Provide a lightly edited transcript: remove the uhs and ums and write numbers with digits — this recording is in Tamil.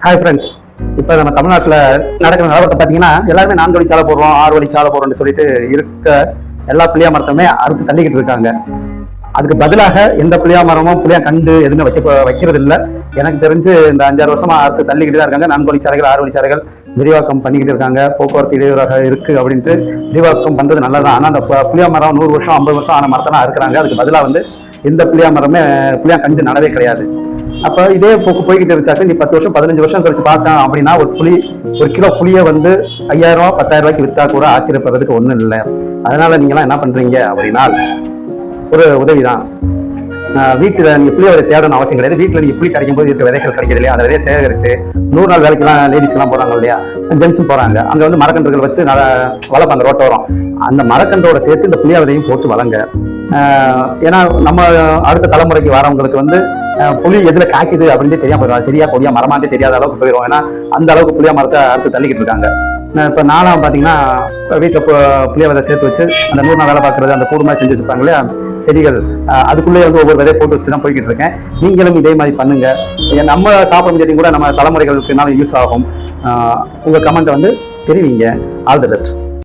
Hi friends. இப்போ நம்ம தமிழ்நாட்டில் நடக்கிற நிலவரத்தை பார்த்தீங்கன்னா எல்லாருமே 4 வழிச்சாலை போடுறோம் 6 வழிச்சாலை போடுறோம்னு சொல்லிட்டு இருக்க எல்லா புளியா மரத்துமே அறுத்து தள்ளிக்கிட்டு இருக்காங்க. அதுக்கு பதிலாக எந்த புளியா மரமும் புளியா கண்டு எதுவுமே வைக்கிறது இல்லை. எனக்கு தெரிஞ்சு இந்த 5-6 வருஷமா அறுத்து தள்ளிக்கிட்டு தான் இருக்காங்க. 4 வழிச்சாலைகள் 6 வழிச்சாலைகள் விரிவாக்கம் பண்ணிக்கிட்டு இருக்காங்க. போக்குவரத்து இடையூறாக இருக்கு அப்படின்ட்டு விரிவாக்கம் பண்றது நல்லதான். ஆனால் அந்த புளியா மரம் 100 வருஷம் 50 வருஷம் ஆன மரத்தெல்லாம் இருக்கிறாங்க. அதுக்கு பதிலாக வந்து எந்த புளியா மரமே புளியா கண்டு நடவே கிடையாது. அப்ப இதே போக்கு போய்கிட்டு இருந்துச்சாக்க நீ 10 வருஷம் 15 வருஷம் கழிச்சு பார்த்தான் அப்படின்னா ஒரு கிலோ புளியை வந்து 5000 ரூபாய் 10,000 ரூபாய்க்கு வித்தா கூட ஆச்சரியப்படுறதுக்கு ஒண்ணும் இல்லை. அதனால நீங்க எல்லாம் என்ன பண்றீங்க அப்படின்னா ஒரு உதவிதான். வீட்டுல நீங்க புளிய விதை தேடணும் அவசியம் கிடையாது. வீட்டுல நீங்க புளி கிடைக்கும் போது இருக்க விதைகள் கிடைக்கிறது இல்லையா, அந்த விதையை சேகரிச்சு 100 நாள் வேலைக்கெல்லாம் லேடிஸ் எல்லாம் போறாங்க இல்லையா, ஜென்ஸும் போறாங்க. அங்க வந்து மரக்கன்றுகள் வச்சு வளர்ப்பாங்க ரோட்டோரம். அந்த மரக்கன்றோட சேர்த்து இந்த புளிய விதையும் போட்டு வளங்க. ஏன்னா நம்ம அடுத்த தலைமுறைக்கு வரவங்களுக்கு வந்து புளி எதுல காய்க்குது அப்படின்னு தெரியாம போயிடும். சரியா கொடியா மரமாட்டே தெரியாத அளவுக்கு போயிடும். ஏன்னா அந்த அளவுக்கு புளியா மரத்தை அடுத்து தள்ளிக்கிட்டு இருக்காங்க. இப்ப நானும் பாத்தீங்கன்னா வீட்டுல புளிய விதை சேர்த்து வச்சு அந்த 100 நாள் வேலை பார்க்கறது, அந்த கூடு மாதிரி செஞ்சு வச்சுப்பாங்க இல்லையா செடிகள், அதுக்குள்ளேயே வந்து ஒவ்வொரு விதையை போட்டு வச்சுட்டு தான் போய்கிட்டு இருக்கேன். நீங்களும் இதே மாதிரி பண்ணுங்க. நம்ம சாப்பிட முடியாதையும் கூட நம்ம தலைமுறைகளுக்குனால யூஸ் ஆகும். உங்க கமெண்ட்டை வந்து தெரிவிங்க. All the best.